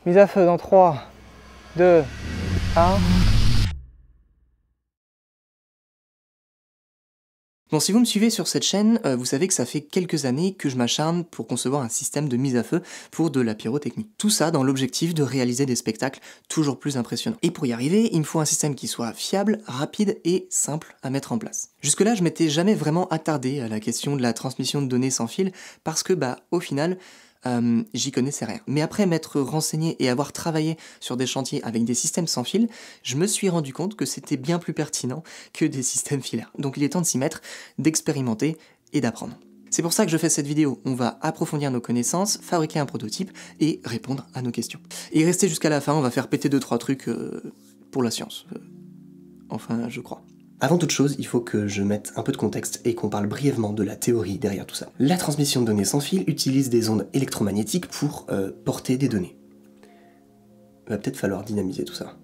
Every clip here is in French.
Mise à feu dans 3, 2, 1. Bon, si vous me suivez sur cette chaîne, vous savez que ça fait quelques années que je m'acharne pour concevoir un système de mise à feu pour de la pyrotechnie. Tout ça dans l'objectif de réaliser des spectacles toujours plus impressionnants. Et pour y arriver, il me faut un système qui soit fiable, rapide et simple à mettre en place. Jusque-là, je m'étais jamais vraiment attardé à la question de la transmission de données sans fil parce que, au final, j'y connaissais rien. Mais après m'être renseigné et avoir travaillé sur des chantiers avec des systèmes sans fil, je me suis rendu compte que c'était bien plus pertinent que des systèmes filaires. Donc il est temps de s'y mettre, d'expérimenter et d'apprendre. C'est pour ça que je fais cette vidéo. On va approfondir nos connaissances, fabriquer un prototype et répondre à nos questions. Et restez jusqu'à la fin, on va faire péter 2-3 trucs pour la science. Enfin, je crois. Avant toute chose, il faut que je mette un peu de contexte et qu'on parle brièvement de la théorie derrière tout ça. La transmission de données sans fil utilise des ondes électromagnétiques pour porter des données. Il va peut-être falloir dynamiser tout ça.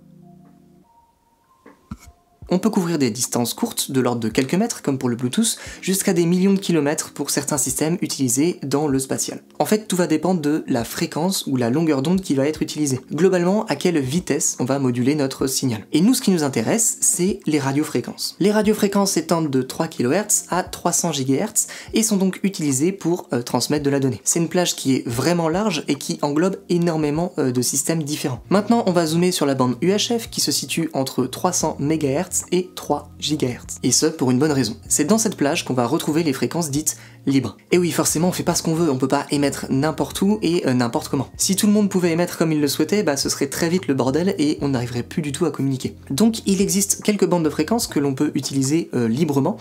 On peut couvrir des distances courtes, de l'ordre de quelques mètres, comme pour le Bluetooth, jusqu'à des millions de kilomètres pour certains systèmes utilisés dans le spatial. En fait, tout va dépendre de la fréquence ou la longueur d'onde qui va être utilisée. Globalement, à quelle vitesse on va moduler notre signal. Et nous, ce qui nous intéresse, c'est les radiofréquences. Les radiofréquences s'étendent de 3 kHz à 300 GHz et sont donc utilisées pour transmettre de la donnée. C'est une plage qui est vraiment large et qui englobe énormément de systèmes différents. Maintenant, on va zoomer sur la bande UHF qui se situe entre 300 MHz et 3 GHz. Et ce, pour une bonne raison. C'est dans cette plage qu'on va retrouver les fréquences dites libres. Et oui, forcément, on fait pas ce qu'on veut, on peut pas émettre n'importe où et n'importe comment. Si tout le monde pouvait émettre comme il le souhaitait, ce serait très vite le bordel et on n'arriverait plus du tout à communiquer. Donc il existe quelques bandes de fréquences que l'on peut utiliser librement,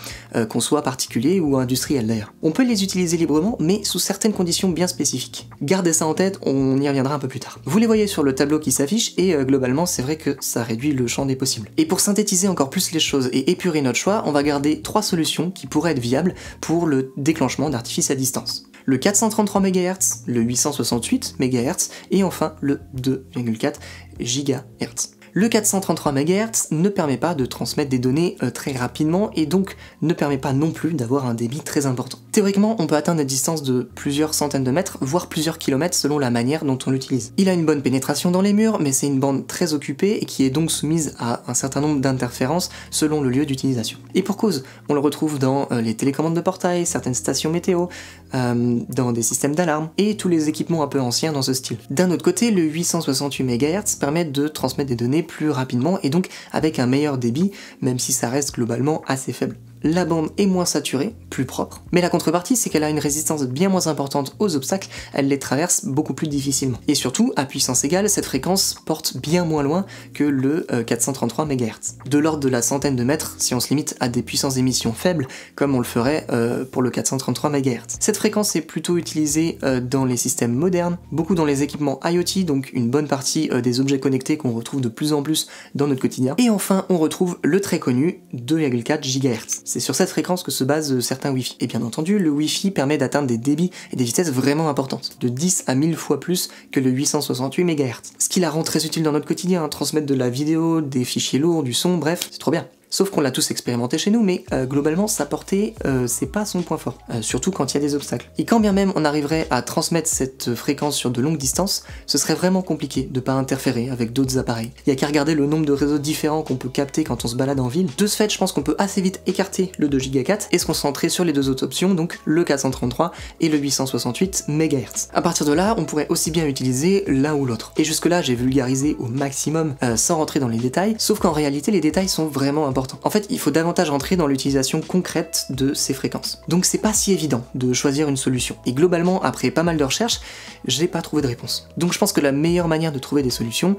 qu'on soit particulier ou industriel d'ailleurs. On peut les utiliser librement, mais sous certaines conditions bien spécifiques. Gardez ça en tête, on y reviendra un peu plus tard. Vous les voyez sur le tableau qui s'affiche et globalement, c'est vrai que ça réduit le champ des possibles. Et pour synthétiser encore plus les choses et épurer notre choix, on va garder 3 solutions qui pourraient être viables pour le déclenchement d'artifice à distance. Le 433 MHz, le 868 MHz et enfin le 2,4 GHz. Le 433 MHz ne permet pas de transmettre des données très rapidement et donc ne permet pas non plus d'avoir un débit très important. Théoriquement, on peut atteindre des distances de plusieurs centaines de mètres, voire plusieurs kilomètres selon la manière dont on l'utilise. Il a une bonne pénétration dans les murs, mais c'est une bande très occupée et qui est donc soumise à un certain nombre d'interférences selon le lieu d'utilisation. Et pour cause, on le retrouve dans les télécommandes de portail, certaines stations météo, dans des systèmes d'alarme et tous les équipements un peu anciens dans ce style. D'un autre côté, le 868 MHz permet de transmettre des données plus rapidement et donc avec un meilleur débit, même si ça reste globalement assez faible. La bande est moins saturée, plus propre, mais la contrepartie c'est qu'elle a une résistance bien moins importante aux obstacles, elle les traverse beaucoup plus difficilement. Et surtout, à puissance égale, cette fréquence porte bien moins loin que le 433 MHz. De l'ordre de la centaine de mètres si on se limite à des puissances d'émission faibles, comme on le ferait pour le 433 MHz. Cette fréquence est plutôt utilisée dans les systèmes modernes, beaucoup dans les équipements IoT, donc une bonne partie des objets connectés qu'on retrouve de plus en plus dans notre quotidien. Et enfin, on retrouve le très connu 2,4 GHz. C'est sur cette fréquence que se basent certains Wi-Fi. Et bien entendu, le Wi-Fi permet d'atteindre des débits et des vitesses vraiment importantes, de 10 à 1000 fois plus que le 868 MHz. Ce qui la rend très utile dans notre quotidien, transmettre de la vidéo, des fichiers lourds, du son, bref, c'est trop bien. Sauf qu'on l'a tous expérimenté chez nous, mais globalement sa portée, c'est pas son point fort, surtout quand il y a des obstacles. Et quand bien même on arriverait à transmettre cette fréquence sur de longues distances, ce serait vraiment compliqué de pas interférer avec d'autres appareils. Il y a qu'à regarder le nombre de réseaux différents qu'on peut capter quand on se balade en ville. De ce fait, je pense qu'on peut assez vite écarter le 2 GHz et se concentrer sur les deux autres options, donc le 433 et le 868 MHz. À partir de là, on pourrait aussi bien utiliser l'un ou l'autre. Et jusque là, j'ai vulgarisé au maximum sans rentrer dans les détails, sauf qu'en réalité, les détails sont vraiment importants. En fait, il faut davantage rentrer dans l'utilisation concrète de ces fréquences. Donc c'est pas si évident de choisir une solution. Et globalement, après pas mal de recherches, j'ai pas trouvé de réponse. Donc je pense que la meilleure manière de trouver des solutions,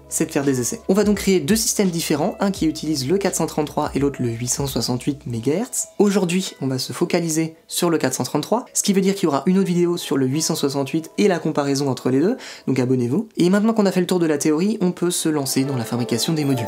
c'est de faire des essais. On va donc créer deux systèmes différents, un qui utilise le 433 et l'autre le 868 MHz. Aujourd'hui, on va se focaliser sur le 433, ce qui veut dire qu'il y aura une autre vidéo sur le 868 et la comparaison entre les deux, donc abonnez-vous. Et maintenant qu'on a fait le tour de la théorie, on peut se lancer dans la fabrication des modules.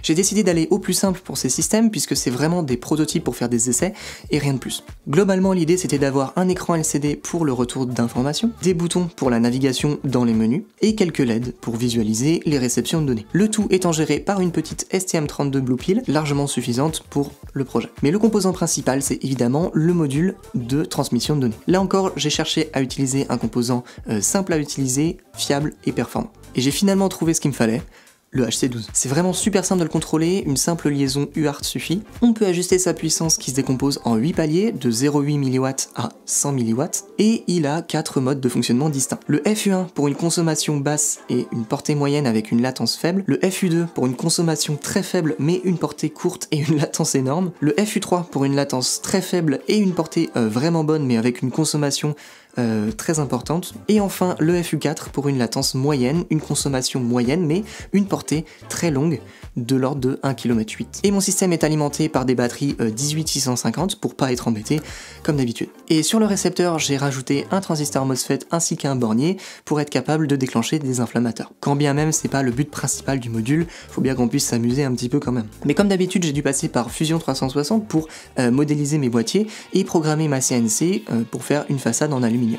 J'ai décidé d'aller au plus simple pour ces systèmes puisque c'est vraiment des prototypes pour faire des essais et rien de plus. Globalement, l'idée c'était d'avoir un écran LCD pour le retour d'informations, des boutons pour la navigation dans les menus et quelques LED pour visualiser les réceptions de données. Le tout étant géré par une petite STM32 Blue Pill largement suffisante pour le projet. Mais le composant principal, c'est évidemment le module de transmission de données. Là encore, j'ai cherché à utiliser un composant simple à utiliser, fiable et performant. Et j'ai finalement trouvé ce qu'il me fallait, le HC12. C'est vraiment super simple de le contrôler, une simple liaison UART suffit. On peut ajuster sa puissance qui se décompose en 8 paliers, de 0,8 mW à 100 mW, et il a 4 modes de fonctionnement distincts. Le FU1 pour une consommation basse et une portée moyenne avec une latence faible, le FU2 pour une consommation très faible mais une portée courte et une latence énorme, le FU3 pour une latence très faible et une portée vraiment bonne mais avec une consommation très importante, et enfin le FU4 pour une latence moyenne, une consommation moyenne mais une portée très longue de l'ordre de 1,8 km. Et mon système est alimenté par des batteries 18650 pour pas être embêté comme d'habitude. Et sur le récepteur, j'ai rajouté un transistor MOSFET ainsi qu'un bornier pour être capable de déclencher des inflammateurs. Quand bien même c'est pas le but principal du module, faut bien qu'on puisse s'amuser un petit peu quand même. Mais comme d'habitude, j'ai dû passer par Fusion 360 pour modéliser mes boîtiers et programmer ma CNC pour faire une façade en aluminium.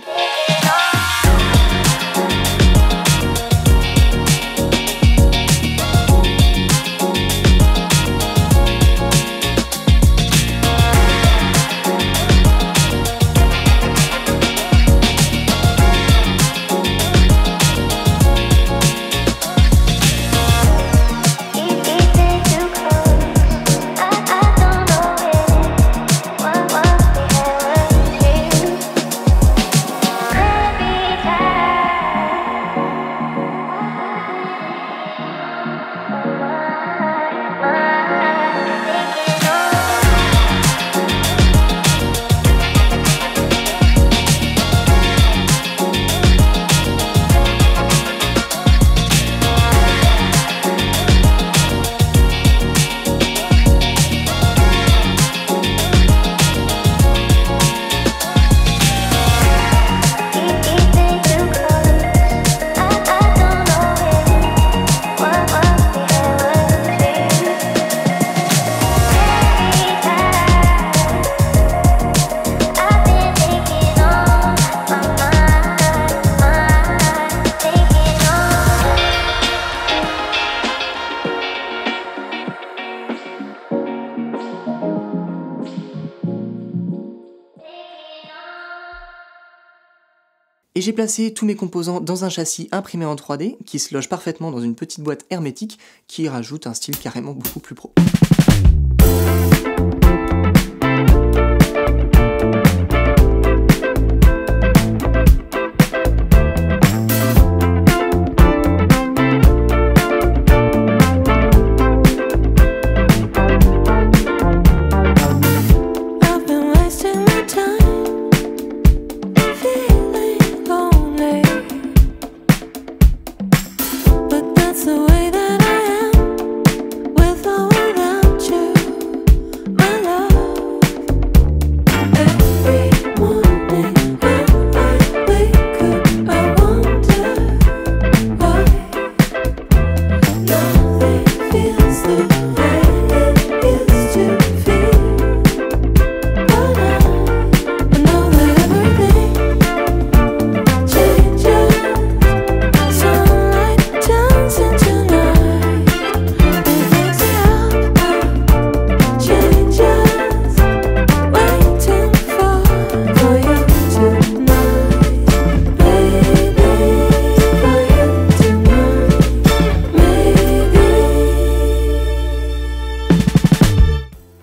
Et j'ai placé tous mes composants dans un châssis imprimé en 3D qui se loge parfaitement dans une petite boîte hermétique qui rajoute un style carrément beaucoup plus pro.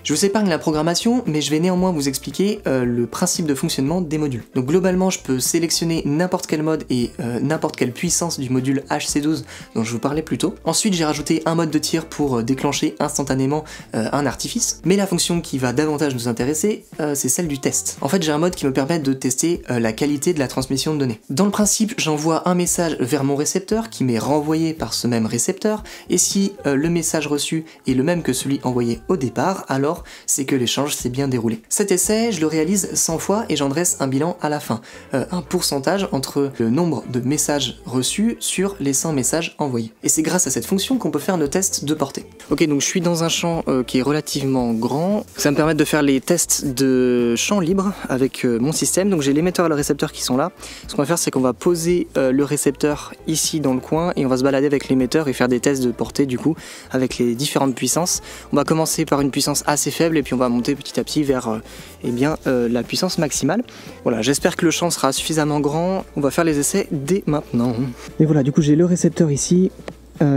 Je vous épargne la programmation, mais je vais néanmoins vous expliquer le principe de fonctionnement des modules. Donc globalement, je peux sélectionner n'importe quel mode et n'importe quelle puissance du module HC12 dont je vous parlais plus tôt. Ensuite, j'ai rajouté un mode de tir pour déclencher instantanément un artifice. Mais la fonction qui va davantage nous intéresser, c'est celle du test. En fait, j'ai un mode qui me permet de tester la qualité de la transmission de données. Dans le principe, j'envoie un message vers mon récepteur qui m'est renvoyé par ce même récepteur, et si le message reçu est le même que celui envoyé au départ, alors c'est que l'échange s'est bien déroulé. Cet essai, je le réalise 100 fois et j'en dresse un bilan à la fin. Un pourcentage entre le nombre de messages reçus sur les 100 messages envoyés. Et c'est grâce à cette fonction qu'on peut faire nos tests de portée. Ok, donc je suis dans un champ qui est relativement grand. Ça me permet de faire les tests de champ libre avec mon système. Donc j'ai l'émetteur et le récepteur qui sont là. Ce qu'on va faire, c'est qu'on va poser le récepteur ici dans le coin et on va se balader avec l'émetteur et faire des tests de portée du coup avec les différentes puissances. On va commencer par une puissance assez faible et puis on va monter petit à petit vers la puissance maximale. Voilà, j'espère que le champ sera suffisamment grand. On va faire les essais dès maintenant. Et voilà, du coup j'ai le récepteur ici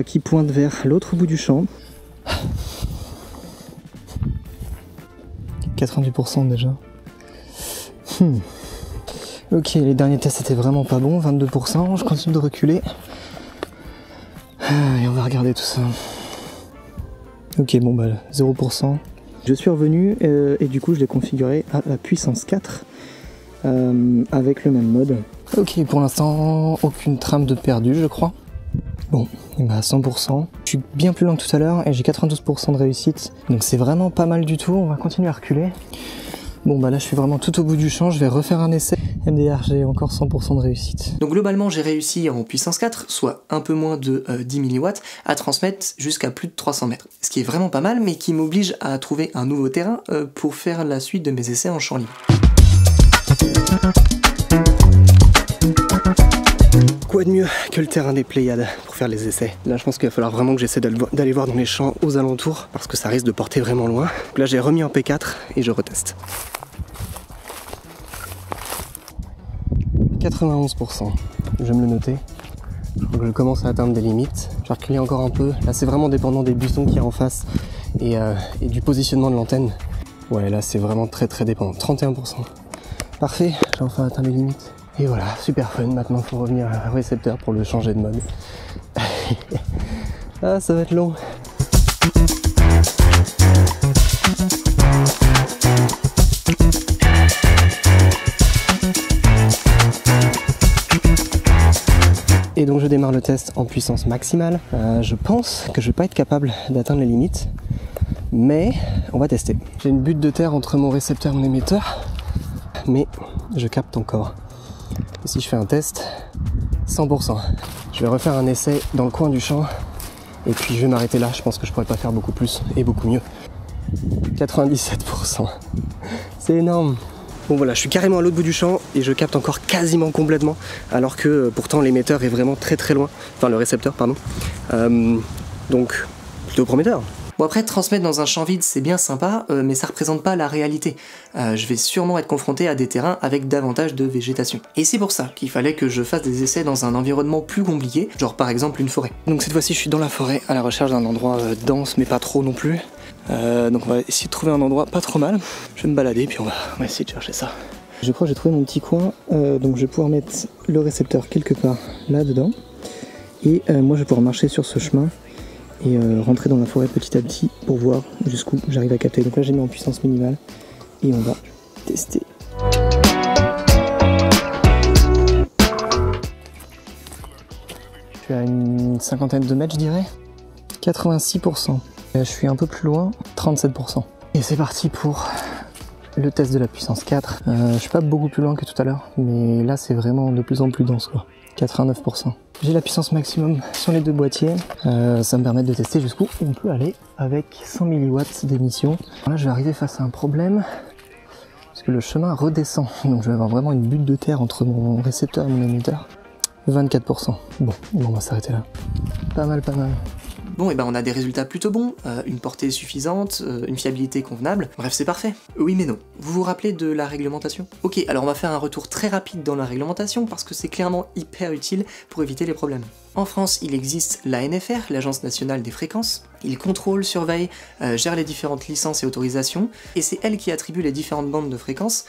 qui pointe vers l'autre bout du champ. 90% déjà. Ok, les derniers tests étaient vraiment pas bons, 22%, je continue de reculer. Et on va regarder tout ça. Ok, bon bah 0%. Je suis revenu et du coup je l'ai configuré à la puissance 4 avec le même mode. Ok, pour l'instant aucune trame de perdu je crois. Bon, et bah 100%. Je suis bien plus lent que tout à l'heure et j'ai 92% de réussite. Donc c'est vraiment pas mal du tout, on va continuer à reculer. Bon bah là je suis vraiment tout au bout du champ, je vais refaire un essai. MDR, j'ai encore 100% de réussite. Donc globalement j'ai réussi en puissance 4, soit un peu moins de 10 mW, à transmettre jusqu'à plus de 300 mètres. Ce qui est vraiment pas mal mais qui m'oblige à trouver un nouveau terrain pour faire la suite de mes essais en champ libre. Quoi de mieux que le terrain des Pléiades pour faire les essais? Là je pense qu'il va falloir vraiment que j'essaie d'aller voir dans les champs aux alentours parce que ça risque de porter vraiment loin. Donc là j'ai remis en P4 et je reteste. 91%, je vais me le noter. Donc je commence à atteindre des limites. Je vais reculer encore un peu. Là c'est vraiment dépendant des buissons qu'il y a en face et du positionnement de l'antenne. Ouais là c'est vraiment très dépendant. 31%. Parfait, j'ai enfin atteint les limites. Et voilà, super fun. Maintenant il faut revenir au récepteur pour le changer de mode. Ah ça va être long. Et donc je démarre le test en puissance maximale. Je pense que je vais pas être capable d'atteindre les limites, mais on va tester. J'ai une butte de terre entre mon récepteur et mon émetteur, mais je capte encore. Et si je fais un test, 100%. Je vais refaire un essai dans le coin du champ, et puis je vais m'arrêter là. Je pense que je pourrais pas faire beaucoup plus et beaucoup mieux. 97%. C'est énorme. Bon voilà, je suis carrément à l'autre bout du champ et je capte encore quasiment complètement, alors que pourtant l'émetteur est vraiment très loin, enfin le récepteur pardon, donc plutôt prometteur. Bon après transmettre dans un champ vide c'est bien sympa, mais ça représente pas la réalité. Je vais sûrement être confronté à des terrains avec davantage de végétation. Et c'est pour ça qu'il fallait que je fasse des essais dans un environnement plus compliqué, genre par exemple une forêt. Donc cette fois-ci je suis dans la forêt à la recherche d'un endroit dense mais pas trop non plus. Donc on va essayer de trouver un endroit pas trop mal. Je vais me balader puis on va essayer de chercher ça. Je crois que j'ai trouvé mon petit coin, donc je vais pouvoir mettre le récepteur quelque part là-dedans. Et moi je vais pouvoir marcher sur ce chemin et rentrer dans la forêt petit à petit pour voir jusqu'où j'arrive à capter. Donc là j'ai mis en puissance minimale et on va tester. Je suis à une cinquantaine de mètres je dirais. 86%. Je suis un peu plus loin, 37%. Et c'est parti pour le test de la puissance 4. Je suis pas beaucoup plus loin que tout à l'heure, mais là c'est vraiment de plus en plus dense quoi. 89%. J'ai la puissance maximum sur les deux boîtiers. Ça me permet de tester jusqu'où on peut aller avec 100 mW d'émission. Là je vais arriver face à un problème, parce que le chemin redescend. Donc je vais avoir vraiment une butte de terre entre mon récepteur et mon émetteur. 24%. Bon, on va s'arrêter là. Pas mal. Bon, et ben on a des résultats plutôt bons, une portée suffisante, une fiabilité convenable, bref c'est parfait. Oui mais non. Vous vous rappelez de la réglementation? Ok, alors on va faire un retour très rapide dans la réglementation parce que c'est clairement hyper utile pour éviter les problèmes. En France, il existe l'ANFR, l'Agence nationale des fréquences. Il contrôle, surveille, gère les différentes licences et autorisations, et c'est elle qui attribue les différentes bandes de fréquences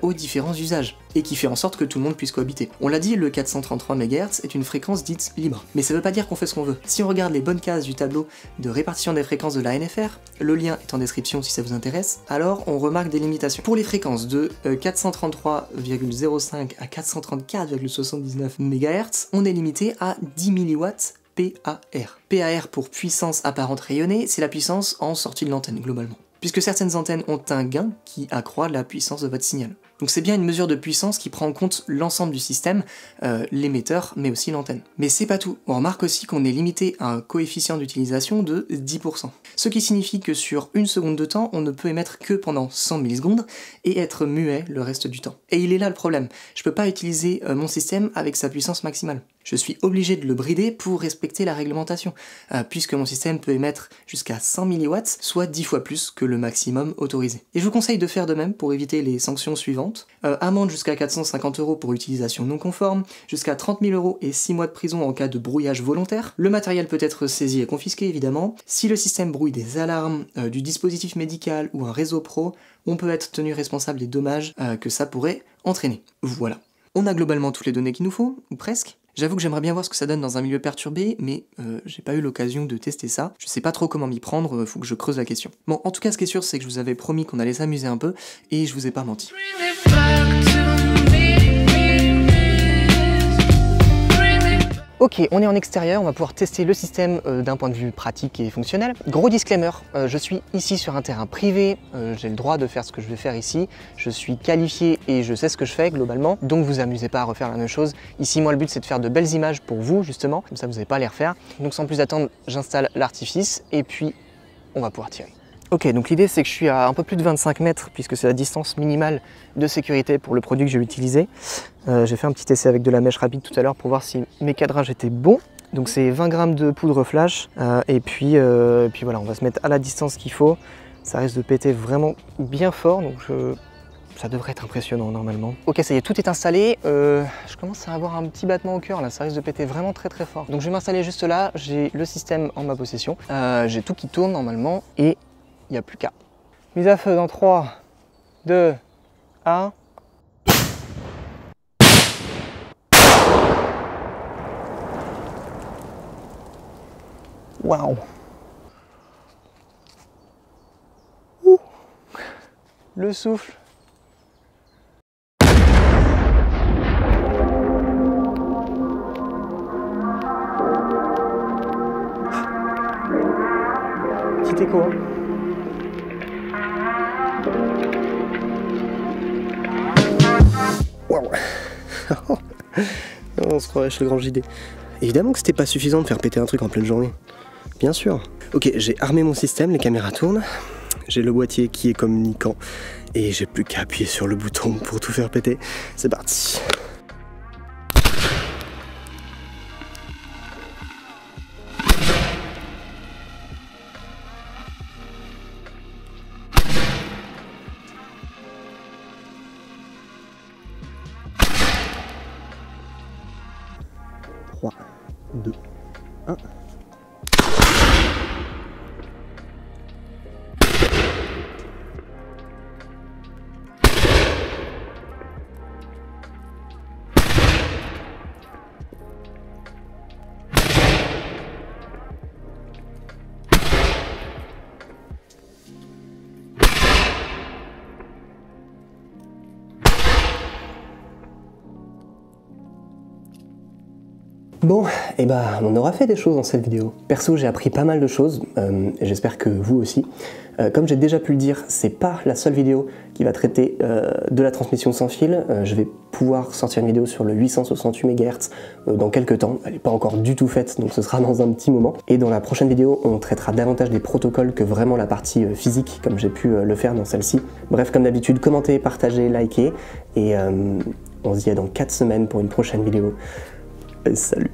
aux différents usages, et qui fait en sorte que tout le monde puisse cohabiter. On l'a dit, le 433 MHz est une fréquence dite libre, mais ça veut pas dire qu'on fait ce qu'on veut. Si on regarde les bonnes cases du tableau de répartition des fréquences de l'ANFR, le lien est en description si ça vous intéresse, alors on remarque des limitations. Pour les fréquences de 433,05 à 434,79 MHz, on est limité à 10 mW PAR. PAR pour puissance apparente rayonnée, c'est la puissance en sortie de l'antenne globalement. puisque certaines antennes ont un gain qui accroît la puissance de votre signal. Donc c'est bien une mesure de puissance qui prend en compte l'ensemble du système, l'émetteur, mais aussi l'antenne. Mais c'est pas tout, on remarque aussi qu'on est limité à un coefficient d'utilisation de 10%. Ce qui signifie que sur une seconde de temps, on ne peut émettre que pendant 100 millisecondes et être muet le reste du temps. Et il est là le problème, je peux pas utiliser mon système avec sa puissance maximale. Je suis obligé de le brider pour respecter la réglementation, puisque mon système peut émettre jusqu'à 100 mW, soit 10 fois plus que le maximum autorisé. Et je vous conseille de faire de même pour éviter les sanctions suivantes. Amende jusqu'à 450 € pour utilisation non conforme, jusqu'à 30 000 € et 6 mois de prison en cas de brouillage volontaire. Le matériel peut être saisi et confisqué évidemment. Si le système brouille des alarmes, du dispositif médical ou un réseau pro, on peut être tenu responsable des dommages que ça pourrait entraîner. Voilà. On a globalement toutes les données qu'il nous faut, ou presque. J'avoue que j'aimerais bien voir ce que ça donne dans un milieu perturbé, mais j'ai pas eu l'occasion de tester ça. Je sais pas trop comment m'y prendre, faut que je creuse la question. Bon, en tout cas, ce qui est sûr, c'est que je vous avais promis qu'on allait s'amuser un peu, et je vous ai pas menti. Ok, on est en extérieur, on va pouvoir tester le système d'un point de vue pratique et fonctionnel. Gros disclaimer, je suis ici sur un terrain privé, j'ai le droit de faire ce que je vais faire ici, je suis qualifié et je sais ce que je fais globalement, donc vous amusez pas à refaire la même chose. Ici, moi, le but c'est de faire de belles images pour vous justement, comme ça vous n'allez pas à les refaire. Donc sans plus attendre, j'installe l'artifice et puis on va pouvoir tirer. Ok, donc l'idée c'est que je suis à un peu plus de 25 mètres puisque c'est la distance minimale de sécurité pour le produit que je vais utiliser. J'ai fait un petit essai avec de la mèche rapide tout à l'heure pour voir si mes cadrages étaient bons. Donc c'est 20 grammes de poudre flash et puis voilà, on va se mettre à la distance qu'il faut. Ça risque de péter vraiment bien fort, donc ça devrait être impressionnant normalement. Ok, ça y est, tout est installé. Je commence à avoir un petit battement au cœur là, ça risque de péter vraiment très fort. Donc je vais m'installer juste là, j'ai le système en ma possession. J'ai tout qui tourne normalement et il n'y a plus qu'à. Mise à feu dans 3, 2, 1. Waouh! Le souffle. Petit écho, hein. Waouh. On se croirait chez le grand JD. Évidemment que c'était pas suffisant de faire péter un truc en pleine journée. Bien sûr. Ok, j'ai armé mon système, les caméras tournent. J'ai le boîtier qui est communicant. Et j'ai plus qu'à appuyer sur le bouton pour tout faire péter. C'est parti. Trois, 2, 1. Bon, et bah on aura fait des choses dans cette vidéo. Perso, j'ai appris pas mal de choses, et j'espère que vous aussi. Comme j'ai déjà pu le dire, c'est pas la seule vidéo qui va traiter de la transmission sans fil. Je vais pouvoir sortir une vidéo sur le 868 MHz dans quelques temps. Elle n'est pas encore du tout faite, donc ce sera dans un petit moment. Et dans la prochaine vidéo, on traitera davantage des protocoles que vraiment la partie physique, comme j'ai pu le faire dans celle-ci. Bref, comme d'habitude, commentez, partagez, likez, et on se dit à dans 4 semaines pour une prochaine vidéo. Salut!